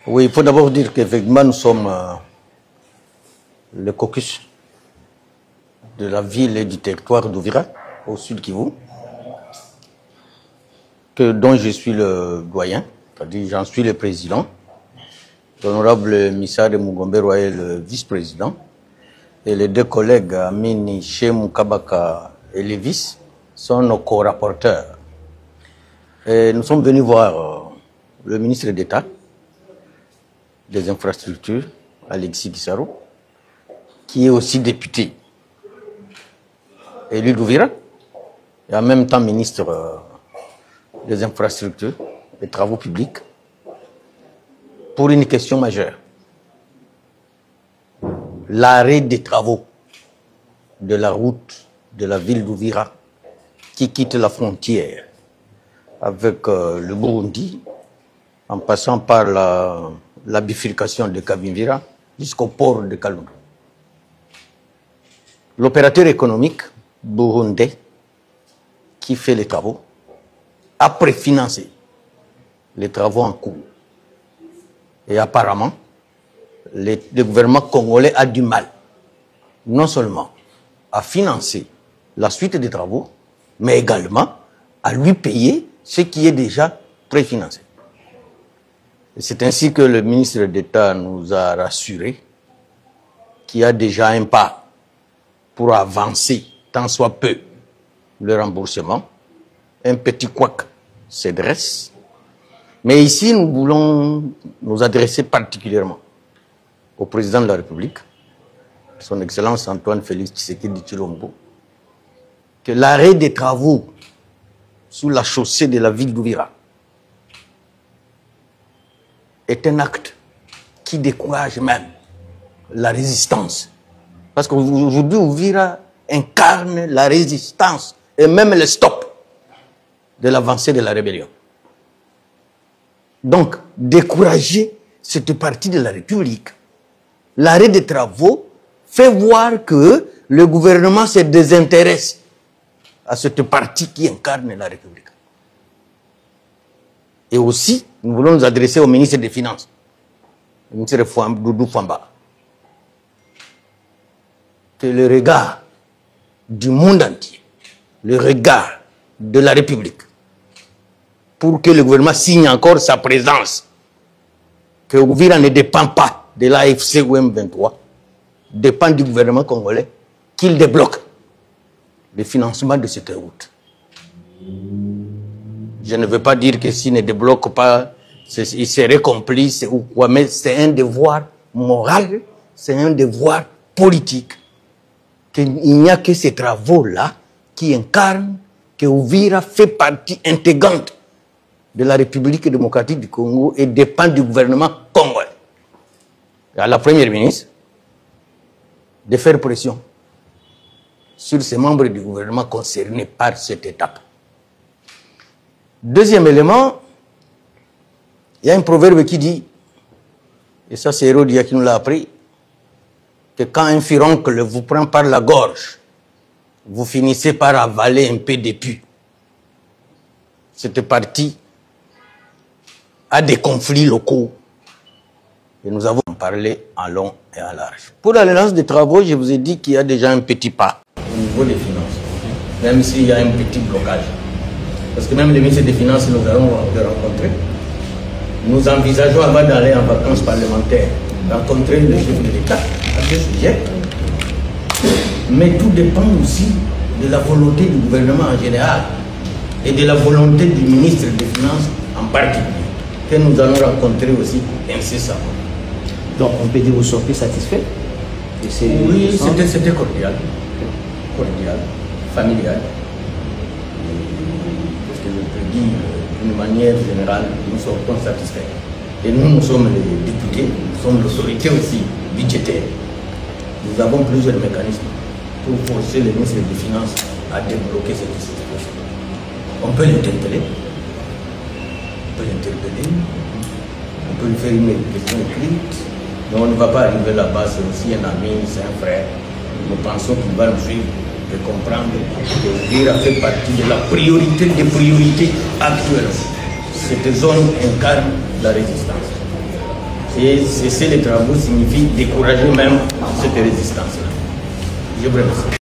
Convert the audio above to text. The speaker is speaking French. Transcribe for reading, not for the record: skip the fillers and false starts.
Oui, il faut d'abord dire qu'effectivement, nous sommes le caucus de la ville et du territoire d'Ouvira, au sud Kivu, dont je suis le doyen, c'est-à-dire j'en suis le président. L'honorable Missa de Mugombero est le vice-président. Et les deux collègues, Amini Chemou Kabaka et Lévis, sont nos co-rapporteurs. Et nous sommes venus voir le ministre d'État des infrastructures, Alexis Gisaro, qui est aussi député élu d'Ouvira, et en même temps ministre des infrastructures et travaux publics, pour une question majeure. L'arrêt des travaux de la route de la ville d'Ouvira qui quitte la frontière avec le Burundi, en passant par la bifurcation de Kavimvira jusqu'au port de Kalundu. L'opérateur économique burundais qui fait les travaux a préfinancé les travaux en cours. Et apparemment, le gouvernement congolais a du mal, non seulement à financer la suite des travaux, mais également à lui payer ce qui est déjà préfinancé. C'est ainsi que le ministre d'État nous a rassuré qu'il y a déjà un pas pour avancer, tant soit peu, le remboursement. Un petit couac se dresse. Mais ici, nous voulons nous adresser particulièrement au président de la République, son Excellence Antoine Félix Tshisekedi Tshilombo, que l'arrêt des travaux sous la chaussée de la ville d'Ouvira est un acte qui décourage même la résistance. Parce qu'aujourd'hui, Ouvira incarne la résistance et même le stop de l'avancée de la rébellion. Donc, décourager cette partie de la République, l'arrêt des travaux fait voir que le gouvernement se désintéresse à cette partie qui incarne la République. Et aussi, nous voulons nous adresser au ministre des Finances, le ministre Doudou Famba, que le regard du monde entier, le regard de la République, pour que le gouvernement signe encore sa présence, que Ouvira ne dépend pas de l'AFC ou M23, dépend du gouvernement congolais, qu'il débloque le financement de cette route. Je ne veux pas dire que s'il ne débloque pas, il serait complice ou quoi, mais c'est un devoir moral, c'est un devoir politique. Il n'y a que ces travaux-là qui incarnent que Ouvira fait partie intégrante de la République démocratique du Congo et dépend du gouvernement congolais. Et à la première ministre de faire pression sur ces membres du gouvernement concernés par cette étape. Deuxième élément, il y a un proverbe qui dit, et ça c'est Hérodia qui nous l'a appris, que quand un furoncle vous prend par la gorge, vous finissez par avaler un peu d'épu. Cette partie a des conflits locaux et nous avons parlé en long et en large. Pour la relance des travaux, je vous ai dit qu'il y a déjà un petit pas au niveau des finances, même s'il y a un petit blocage. Parce que même le ministre des Finances, nous allons le rencontrer. Nous envisageons, avant d'aller en vacances parlementaires, rencontrer le chef de l'État à ce sujet. Mais tout dépend aussi de la volonté du gouvernement en général et de la volonté du ministre des Finances en particulier, que nous allons rencontrer aussi incessamment. Donc on peut dire que vous sortez satisfait de ces... Oui, c'était cordial. Cordial, familial. Parce que je peux dire d'une manière générale, nous sortons satisfaits. Et nous sommes les députés, nous sommes l'autorité aussi budgétaire. Nous avons plusieurs mécanismes pour forcer le ministre des Finances à débloquer cette situation. On peut l'interpeller, on peut lui faire une question écrite, mais on ne va pas arriver là-bas, c'est aussi un ami, c'est un frère. Nous pensons qu'il va nous suivre et comprendre que Ouvira fait partie de la priorité des priorités actuelles. Cette zone incarne la résistance. Et cesser les travaux signifie décourager même cette résistance-là. Je vous remercie.